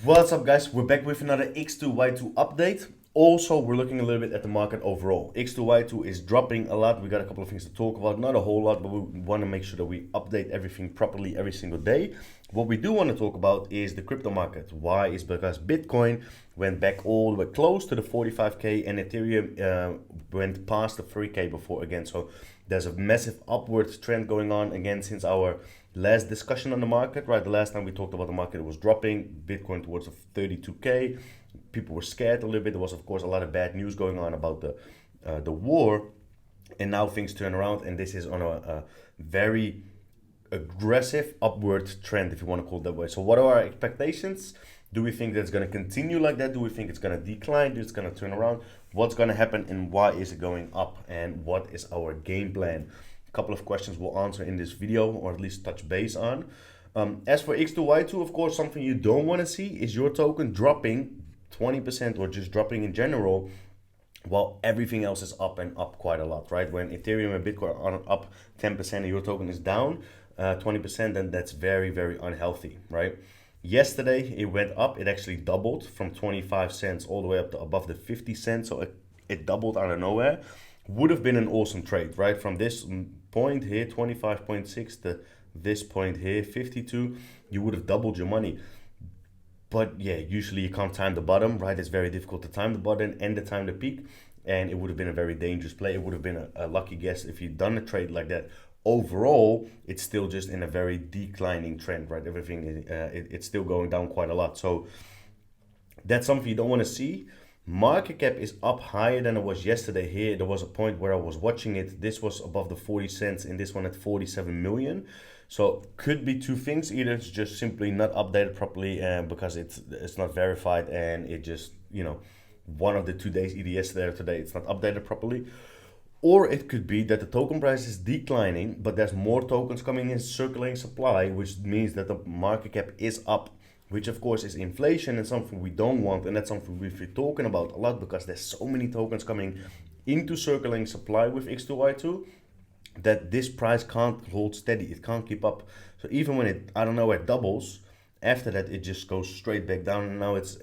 What's up, guys? We're back with another X2Y2 update. Also, we're looking a little bit at the market overall. X2Y2 is dropping a lot. We got a couple of things to talk about, not a whole lot, but we want to make sure that we update everything properly every single day. What we do want to talk about is the crypto market. Why? Is because Bitcoin went back all the way close to the 45K and Ethereum went past the 3K before again. So there's a massive upward trend going on again since our last discussion on the market, right? The last time we talked about the market, it was dropping, Bitcoin towards the 32K. People were scared a little bit. There was, of course, a lot of bad news going on about the war, and now things turn around, and this is on a very aggressive upward trend, if you want to call it that way. So, what are our expectations? Do we think that it's going to continue like that? Do we think it's going to decline? Do it's going to turn around? What's going to happen, and why is it going up? And what is our game plan? Couple of questions we'll answer in this video, or at least touch base on. As for X2Y2, of course, something you don't want to see is your token dropping 20% or just dropping in general while everything else is up and up quite a lot, right? When Ethereum and Bitcoin are up 10% and your token is down 20%, then that's very, very unhealthy, right? Yesterday, it went up. It actually doubled from 25 cents all the way up to above the 50 cents. So it doubled out of nowhere. Would have been an awesome trade, right? From this point here, 25.6 to this point here, 52, you would have doubled your money. But yeah, usually you can't time the bottom, right? It's very difficult to time the bottom and the time the peak. And it would have been a very dangerous play. It would have been a lucky guess if you'd done a trade like that. Overall, it's still just in a very declining trend, right? Everything, it's still going down quite a lot. So that's something you don't want to see. Market cap is up higher than it was yesterday here. There was a point where I was watching it. This was above the 40 cents and this one at 47 million. So could be two things. Either it's just simply not updated properly because it's not verified and it just, one of the 2 days, either yesterday or today, it's not updated properly. Or it could be that the token price is declining, but there's more tokens coming in circulating supply, which means that the market cap is up, which of course is inflation and something we don't want, and that's something we've been talking about a lot because there's so many tokens coming into circulating supply with X2Y2 that this price can't hold steady. It can't keep up. So even when it doubles, after that it just goes straight back down, and now it's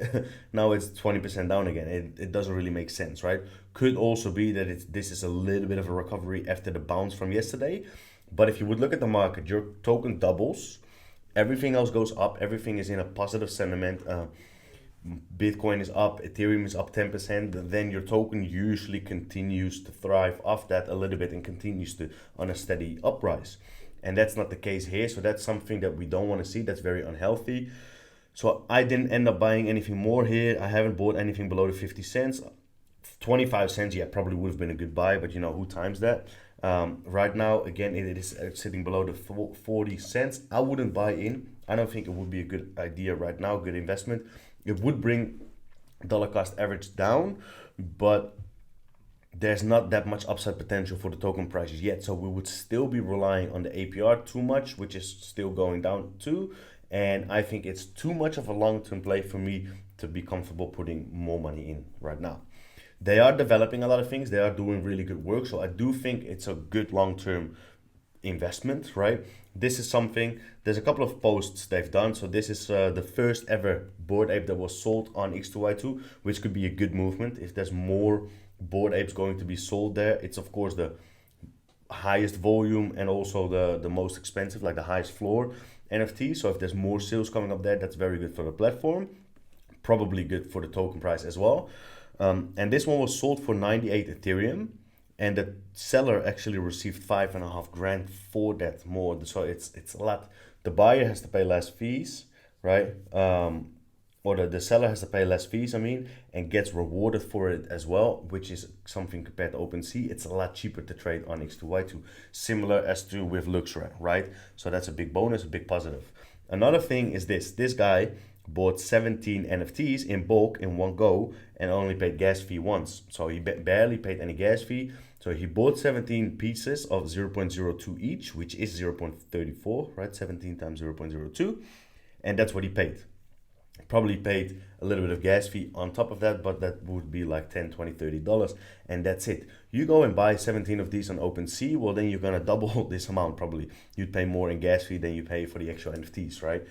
now it's 20% down again. It doesn't really make sense, right? Could also be that this is a little bit of a recovery after the bounce from yesterday. But if you would look at the market, your token doubles, everything else goes up, everything is in a positive sentiment. Bitcoin is up, Ethereum is up 10%, then your token usually continues to thrive off that a little bit and continues to on a steady uprise. And that's not the case here, so that's something that we don't want to see. That's very unhealthy. So I didn't end up buying anything more here. I haven't bought anything below the 50 cents. 25 cents, yeah, probably would have been a good buy, but who times that? Right now, again, it is sitting below the 40 cents. I wouldn't buy in. I don't think it would be a good idea right now, good investment. It would bring dollar cost average down, but there's not that much upside potential for the token prices yet. So we would still be relying on the APR too much, which is still going down too. And I think it's too much of a long-term play for me to be comfortable putting more money in right now. They are developing a lot of things. They are doing really good work. So I do think it's a good long-term investment, right? This is something, there's a couple of posts they've done. So this is the first ever Bored Ape that was sold on X2Y2, which could be a good movement. If there's more Bored Apes going to be sold there, it's of course the highest volume and also the most expensive, like the highest floor NFT. So if there's more sales coming up there, that's very good for the platform. Probably good for the token price as well. And this one was sold for 98 Ethereum, and the seller actually received 5.5 grand for that more. So it's a lot. The buyer has to pay less fees, right? Or the seller has to pay less fees, and gets rewarded for it as well, which is something compared to OpenSea. It's a lot cheaper to trade on X2Y2, similar as to with Luxra, right? So that's a big bonus, a big positive. Another thing is this guy bought 17 NFTs in bulk in one go and only paid gas fee once. So he barely paid any gas fee. So he bought 17 pieces of 0.02 each, which is 0.34, right? 17 times 0.02. And that's what he paid. Probably paid a little bit of gas fee on top of that, but that would be like 10, 20, $30. And that's it. You go and buy 17 of these on OpenSea, well, then you're going to double this amount probably. You'd pay more in gas fee than you pay for the actual NFTs, right?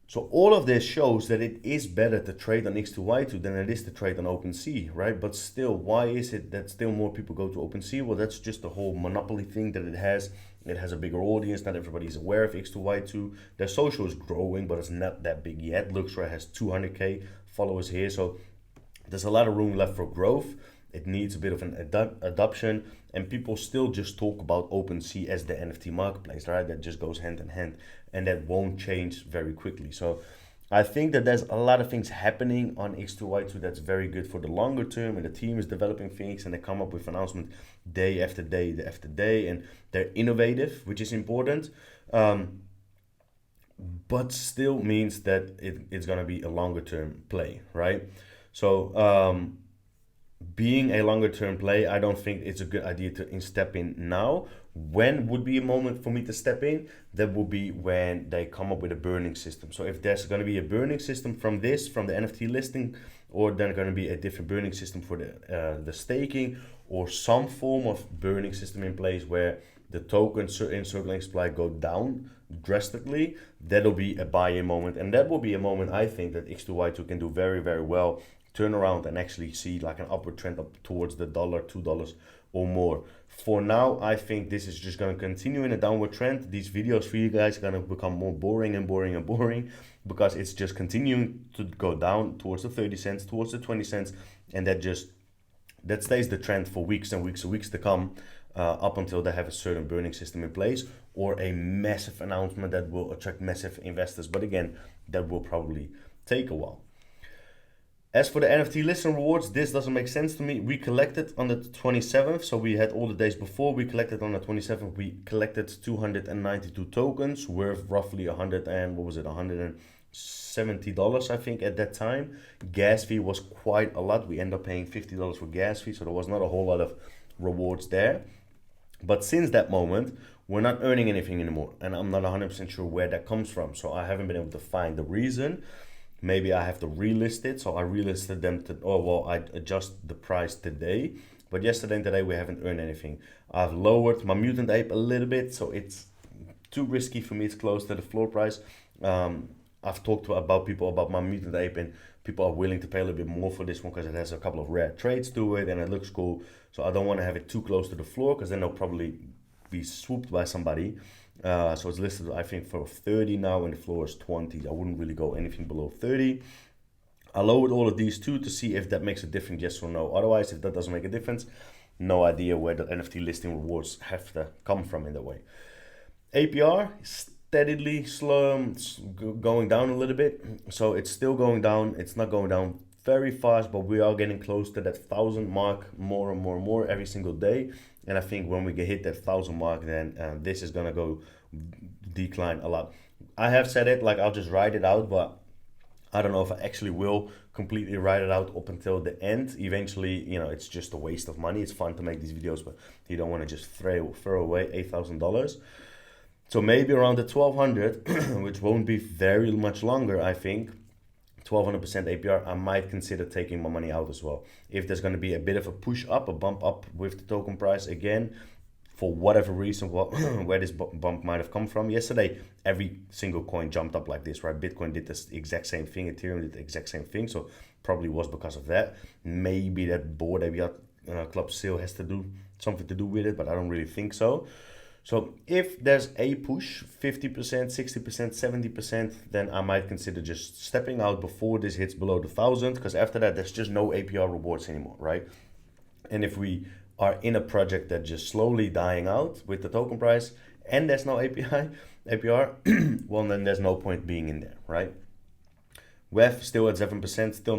So all of this shows that it is better to trade on X2Y2 than it is to trade on OpenSea, right? But still, why is it that still more people go to OpenSea? Well, that's just the whole monopoly thing that it has. It has a bigger audience. Not everybody is aware of X2Y2. Their social is growing, but it's not that big yet. Luxra has 200K followers here. So there's a lot of room left for growth. It needs a bit of an adoption, and people still just talk about OpenSea as the NFT marketplace, right? That just goes hand in hand, and that won't change very quickly. So I think that there's a lot of things happening on X2Y2 that's very good for the longer term, and the team is developing things, and they come up with announcements day after day after day, and they're innovative, which is important. But still means that it's going to be a longer term play, right? So being a longer term play, I don't think it's a good idea to step in now. When would be a moment for me to step in? That would be when they come up with a burning system. So if there's going to be a burning system from the NFT listing, or then going to be a different burning system for the staking, or some form of burning system in place where the tokens in circulating supply go down drastically, that'll be a buy-in moment. And that will be a moment I think that X2Y2 can do very, very well, turn around and actually see like an upward trend up towards the $1, $2 or more. For now, I think this is just going to continue in a downward trend. These videos for you guys are going to become more boring and boring and boring, because it's just continuing to go down towards the 30 cents, towards the 20 cents, and that stays the trend for weeks and weeks and weeks to come, up until they have a certain burning system in place or a massive announcement that will attract massive investors. But again, that will probably take a while. As for the NFT listing rewards, this doesn't make sense to me. We collected on the 27th, so we had all the days before. We collected on the 27th. We collected 292 tokens worth roughly $170, I think, at that time. Gas fee was quite a lot. We ended up paying $50 for gas fee, so there was not a whole lot of rewards there. But since that moment, we're not earning anything anymore, and I'm not 100% sure where that comes from. So I haven't been able to find the reason. Maybe I have to relist it. So I relisted them I adjust the price today. But yesterday and today we haven't earned anything. I've lowered my mutant ape a little bit, so it's too risky for me. It's close to the floor price. I've talked to people about my mutant ape, and people are willing to pay a little bit more for this one because it has a couple of rare trades to it and it looks cool. So I don't want to have it too close to the floor, because then they'll probably be swooped by somebody. So it's listed, I think, for 30 now, and the floor is 20. I wouldn't really go anything below 30. I lowered all of these too to see if that makes a difference, yes or no. Otherwise, if that doesn't make a difference, no idea where the NFT listing rewards have to come from in that way. APR steadily slow, going down a little bit. So it's still going down. It's not going down very fast, but we are getting close to that 1,000 mark more and more and more every single day. And I think when we hit that 1,000 mark, then this is gonna go decline a lot. I have said it, like I'll just ride it out, but I don't know if I actually will completely ride it out up until the end. Eventually, it's just a waste of money. It's fun to make these videos, but you don't want to just throw away $8,000. So maybe around the 1,200, which won't be very much longer, I think. 1,200% APR, I might consider taking my money out as well. If there's going to be a bit of a push up, a bump up with the token price again, for whatever reason, where this bump might have come from. Yesterday, every single coin jumped up like this, right? Bitcoin did this exact same thing, Ethereum did the exact same thing, so probably was because of that. Maybe that Bored Ape Club sale has to do something to do with it, but I don't really think so. So if there's a push, 50%, 60%, 70%, then I might consider just stepping out before this hits below the 1,000, because after that, there's just no APR rewards anymore, right? And if we are in a project that's just slowly dying out with the token price and there's no APR, well, then there's no point being in there, right? WEF still at 7%, still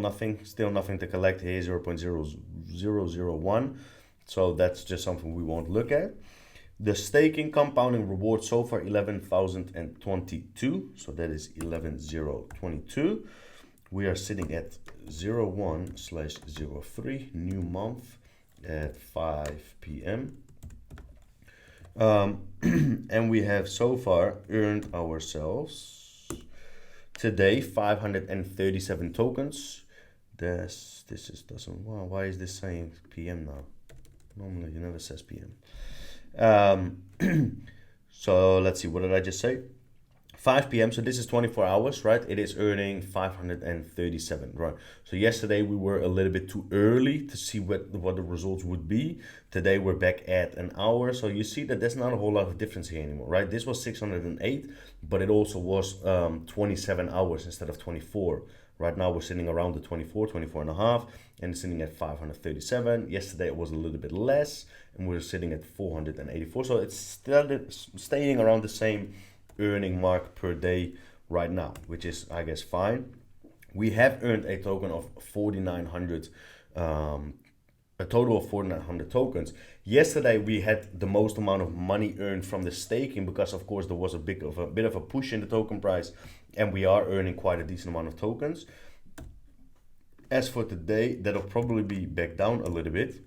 nothing to collect here, 0.0001. So that's just something we won't look at. The staking compounding reward so far 11,022, so that is 11,022. We are sitting at 01/03 new month at 5 p.m. And we have so far earned ourselves today 537 tokens. Why is this saying PM now? Normally it never says PM. So let's see, what did I just say? 5 p.m. So this is 24 hours, right? It is earning 537, right? So yesterday we were a little bit too early to see what the results would be. Today we're back at an hour. So you see that there's not a whole lot of difference here anymore, right? This was 608, but it also was 27 hours instead of 24. Right now we're sitting around the 24 and a half, and it's sitting at 537. Yesterday it was a little bit less, and we're sitting at 484. So it's still staying around the same earning mark per day right now, which is, I guess, fine. We have earned a token of 4,900, a total of 4,900 tokens. Yesterday we had the most amount of money earned from the staking because, of course, there was a bit of a push in the token price, and we are earning quite a decent amount of tokens. As for today, that'll probably be back down a little bit.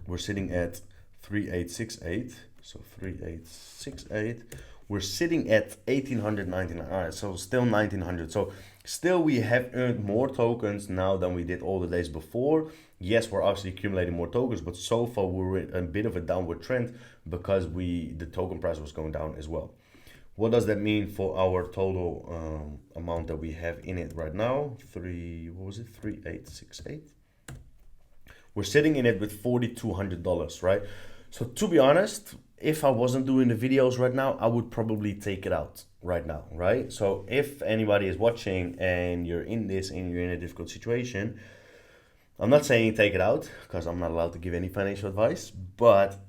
We're sitting at 3868. So 3868. We're sitting at 1899. All right, so still 1900. So still we have earned more tokens now than we did all the days before. Yes, we're obviously accumulating more tokens, but so far we're in a bit of a downward trend because the token price was going down as well. What does that mean for our total amount that we have in it right now? 3868. We're sitting in it with $4,200, right? So to be honest, if I wasn't doing the videos right now, I would probably take it out right now, right? So if anybody is watching and you're in this and you're in a difficult situation, I'm not saying take it out because I'm not allowed to give any financial advice, but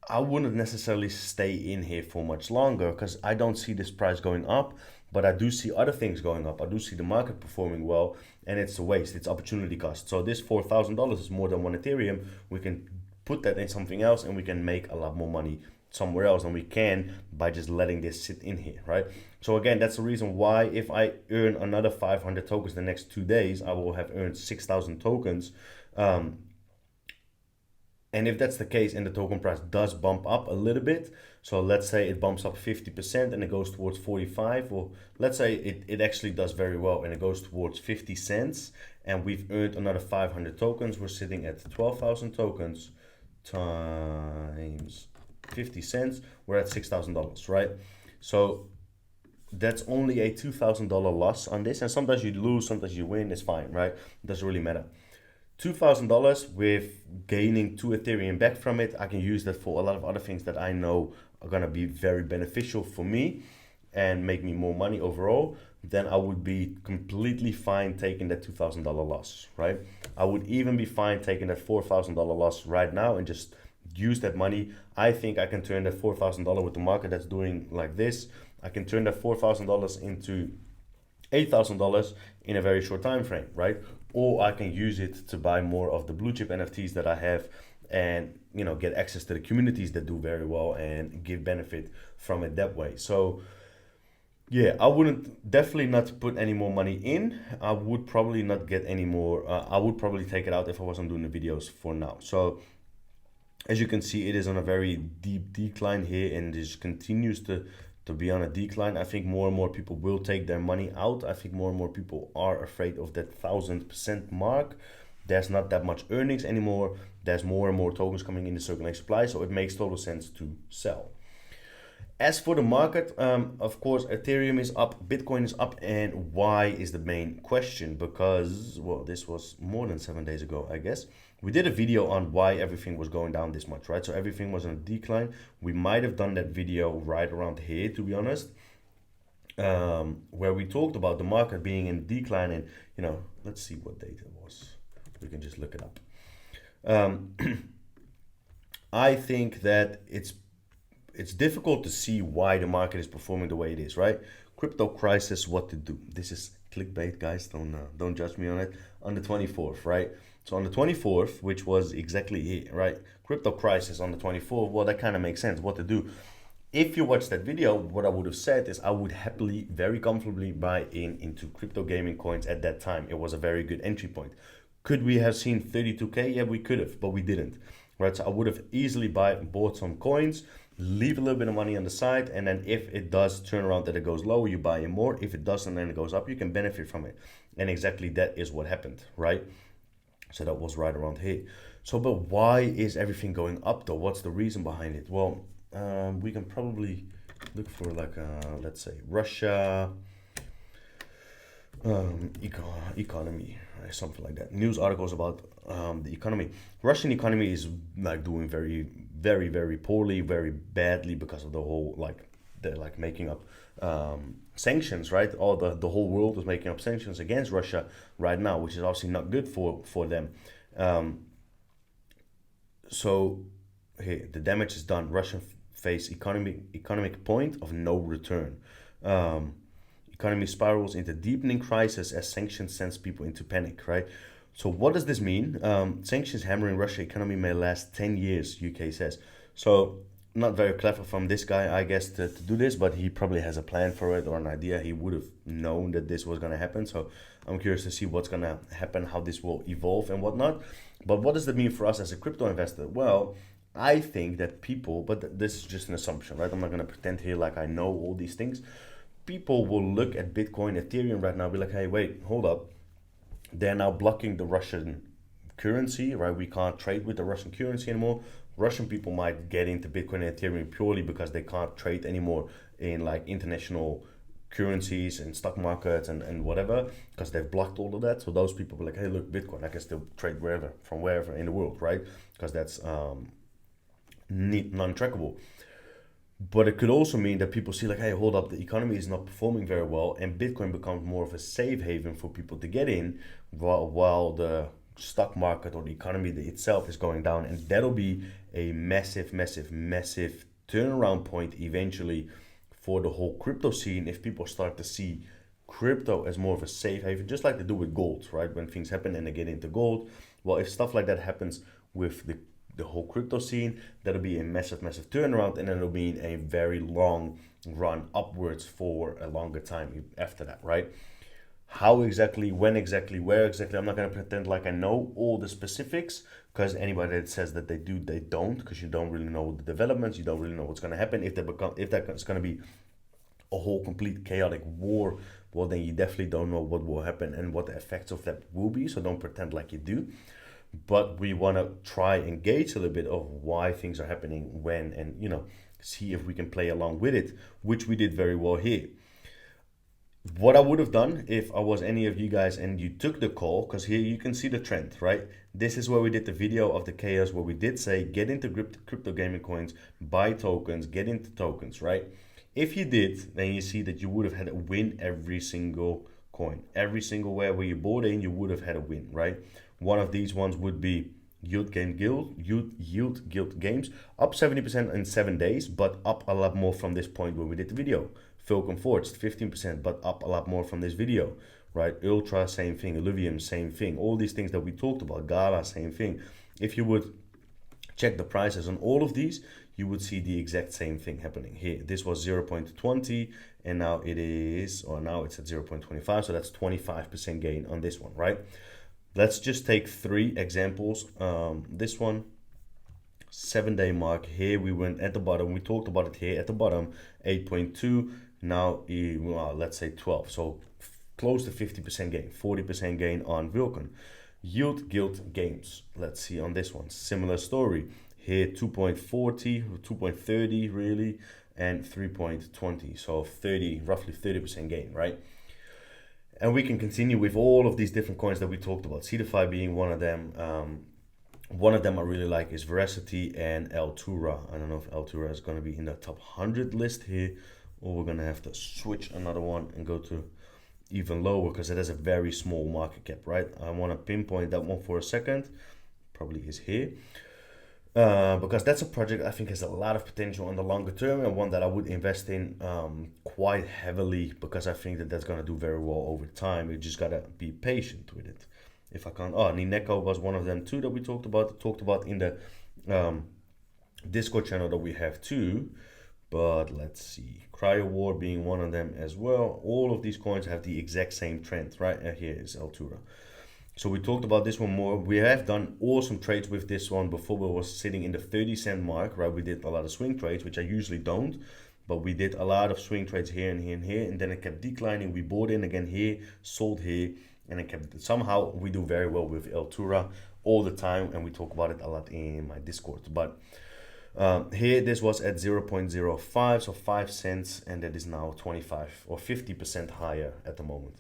I wouldn't necessarily stay in here for much longer because I don't see this price going up, but I do see other things going up. I do see the market performing well, and it's a waste. It's opportunity cost. So this $4,000 is more than one Ethereum. We can put that in something else and we can make a lot more money somewhere else than we can by just letting this sit in here, right? So again, that's the reason why if I earn another 500 tokens the next 2 days, I will have earned 6,000 tokens. And if that's the case and the token price does bump up a little bit, so let's say it bumps up 50% and it goes towards 45, or let's say it actually does very well and it goes towards 50 cents and we've earned another 500 tokens, we're sitting at 12,000 tokens times 50 cents, we're at $6,000, right? So that's only a $2,000 loss on this, and sometimes you lose, sometimes you win, it's fine, right? It doesn't really matter. $2,000 with gaining 2 Ethereum back from it, I can use that for a lot of other things that I know are gonna be very beneficial for me and make me more money overall. Then I would be completely fine taking that $2,000 loss, right? I would even be fine taking that $4,000 loss right now and just use that money. I think I can turn that $4,000 with the market that's doing like this. I can turn that $4,000 into $8,000 in a very short time frame, right? Or I can use it to buy more of the blue chip NFTs that I have and, you know, get access to the communities that do very well and give benefit from it that way. So yeah, I wouldn't definitely not put any more money in. I would probably not get any more. I would probably take it out if I wasn't doing the videos for now. So as you can see, it is on a very deep decline here and it just continues to be on a decline. I think more and more people will take their money out. I think more and more people are afraid of that 1,000% mark. There's not that much earnings anymore. There's more and more tokens coming in the circulating supply, so it makes total sense to sell. As for the market, of course, Ethereum is up, Bitcoin is up, and why is the main question? Because, well, this was more than 7 days ago, I guess. We did a video on why everything was going down this much, right? So everything was on a decline. We might have done that video right around here, to be honest, where we talked about the market being in decline. And, you know, let's see what date it was. We can just look it up. I think that it's difficult to see why the market is performing the way it is, right? Crypto crisis, what to do? This is clickbait, guys. Don't judge me on it. On the 24th, right? So on the 24th, which was exactly here, right? Crypto crisis on the 24th. Well, that kind of makes sense. What to do? If you watch that video, what I would have said is I would happily, very comfortably buy into crypto gaming coins at that time. It was a very good entry point. Could we have seen 32K? Yeah, we could have, but we didn't, right? So I would have easily bought some coins, leave a little bit of money on the side, and then if it does turn around that it goes lower, you buy in more. If it doesn't, then it goes up, you can benefit from it. And exactly that is what happened, right? So that was right around here. So, but why is everything going up though? What's the reason behind it? Well, we can probably look for like let's say Russia economy, right? Something like that. News articles about the economy. Russian economy is like doing very poorly, very badly because of the whole like they're like making up sanctions, right? All the whole world is making up sanctions against Russia right now, which is obviously not good for them. Um, so here the damage is done. Russian face economic point of no return. Um, Economy spirals into deepening crisis as sanctions sends people into panic, right? So what does this mean? Sanctions hammering Russia economy may last 10 years, UK says. So not very clever from this guy, I guess, to do this, but he probably has a plan for it or an idea. He would have known that this was going to happen. So I'm curious to see what's going to happen, how this will evolve and whatnot. But what does that mean for us as a crypto investor? Well, I think that people, but this is just an assumption, right? I'm not going to pretend here like I know all these things. People will look at Bitcoin, Ethereum right now, be like, hey, wait, hold up. They're now blocking the Russian currency, right? We can't trade with the Russian currency anymore. Russian people might get into Bitcoin and Ethereum purely because they can't trade anymore in like international currencies and stock markets and whatever, because they've blocked all of that. So those people will be like, hey, look, Bitcoin, I can still trade wherever, from wherever in the world, right? Because that's non-trackable. But it could also mean that people see like, hey, hold up, the economy is not performing very well, and Bitcoin becomes more of a safe haven for people to get in, while the stock market or the economy itself is going down, and that'll be a massive turnaround point eventually for the whole crypto scene if people start to see crypto as more of a safe haven, just like they do with gold, right? When things happen and they get into gold. Well, if stuff like that happens with the whole crypto scene, that'll be a massive turnaround, and then it'll be a very long run upwards for a longer time after that, right? How exactly, when exactly, where exactly, I'm not going to pretend like I know all the specifics, because anybody that says that they do, they don't, because you don't really know the developments, you don't really know what's going to happen. If that's going to be a whole complete chaotic war, well, then you definitely don't know what will happen and what the effects of that will be, so don't pretend like you do. But we want to try and gauge a little bit of why things are happening when, and see if we can play along with it, which we did very well here. What I would have done if I was any of you guys and you took the call, because here you can see the trend, right? This is where we did the video of the chaos, where we did say get into crypto gaming coins, buy tokens, get into tokens, right? If you did, then you see that you would have had a win every single coin. Every single where you bought in, you would have had a win, right? One of these ones would be Yield Guild Games, up 70% in 7 days, but up a lot more from this point where we did the video. Falcon Forged, 15%, but up a lot more from this video, right? Ultra, same thing. Illuvium, same thing. All these things that we talked about. Gala, same thing. If you would check the prices on all of these, you would see the exact same thing happening here. This was 0.20, and now it's at 0.25, so that's 25% gain on this one, right? Let's just take 3 examples. This one, 7-day mark. Here we went at the bottom. We talked about it here at the bottom, 8.2. Now, let's say 12. So close to 50% gain, 40% gain on Vulcan. Yield Guild Games. Let's see on this one. Similar story. Here 2.40, 2.30 really, and 3.20. So roughly 30% gain, right? And we can continue with all of these different coins that we talked about. CeDeFi being one of them. One of them I really like is Veracity and Altura. I don't know if Altura is going to be in the top 100 list here, or we're going to have to switch another one and go to even lower, because it has a very small market cap, right? I want to pinpoint that one for a second. Probably is here. Because that's a project I think has a lot of potential in the longer term, and one that I would invest in quite heavily, because I think that that's going to do very well over time. You just got to be patient with it. If I can't, Nineko was one of them too that we talked about in the Discord channel that we have too. But let's see, Cryo War being one of them as well. All of these coins have the exact same trend, right? Here is Altura. So we talked about this one more. We have done awesome trades with this one before. We was sitting in the 30-cent mark, right? We did a lot of swing trades, which I usually don't, but we did a lot of swing trades here and here and here, and then it kept declining. We bought in again here, sold here, and it kept, somehow we do very well with Altura all the time, and we talk about it a lot in my Discord. But Here, this was at 0.05, so 5 cents, and that is now 25 or 50% higher at the moment.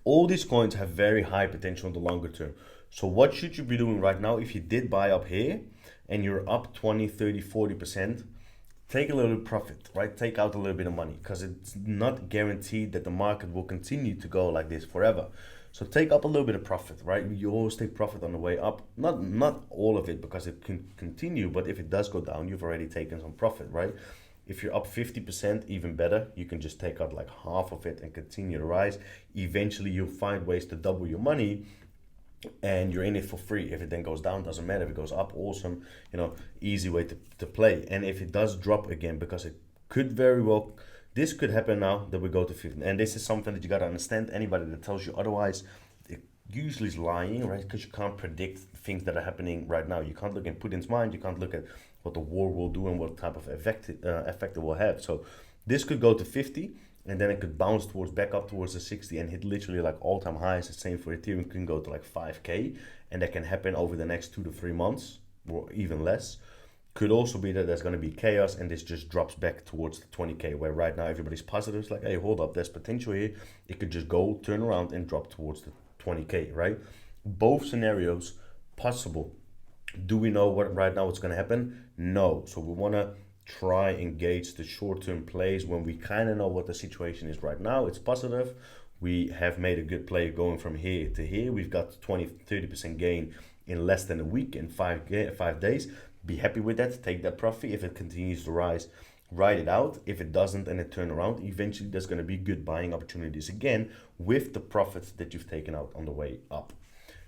All these coins have very high potential in the longer term. So what should you be doing right now? If you did buy up here and you're up 20, 30, 40%, take a little profit, right? Take out a little bit of money, because it's not guaranteed that the market will continue to go like this forever. So take up a little bit of profit, right? You always take profit on the way up. Not all of it, because it can continue, but if it does go down, you've already taken some profit, right? If you're up 50%, even better. You can just take out like half of it and continue to rise. Eventually, you'll find ways to double your money, and you're in it for free. If it then goes down, doesn't matter. If it goes up, awesome. You know, easy way to play. And if it does drop again, because it could very well, this could happen now that we go to 50. And this is something that you got to understand. Anybody that tells you otherwise, it usually is lying, right? Because you can't predict things that are happening right now. You can't look in Putin's mind. You can't look at what the war will do and what type of effect it will have. So this could go to 50, and then it could bounce back up towards the 60 and hit literally like all-time highs. The same for Ethereum, can go to like 5K, and that can happen over the next 2 to 3 months or even less. Could also be that there's going to be chaos and this just drops back towards the 20K, where right now everybody's positive. It's like, hey, hold up, there's potential here. It could just go, turn around and drop towards the 20K, right? Both scenarios possible. Do we know what right now what's going to happen? No. So we want to try and gauge the short-term plays when we kind of know what the situation is right now. It's positive. We have made a good play going from here to here. We've got 20-30% gain in less than a week, in 5 days. Be happy with that. Take that profit. If it continues to rise, ride it out. If it doesn't and it turn around, eventually there's going to be good buying opportunities again with the profits that you've taken out on the way up.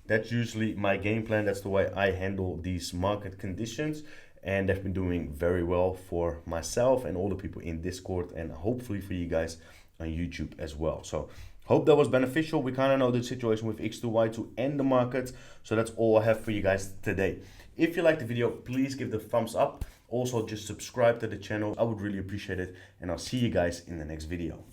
That's usually my game plan. That's the way I handle these market conditions, and they've been doing very well for myself and all the people in Discord, and hopefully for you guys on YouTube as well. So hope that was beneficial. We kind of know the situation with X2Y2 and the markets. So that's all I have for you guys today. If you liked the video, please give the thumbs up. Also, just subscribe to the channel. I would really appreciate it. And I'll see you guys in the next video.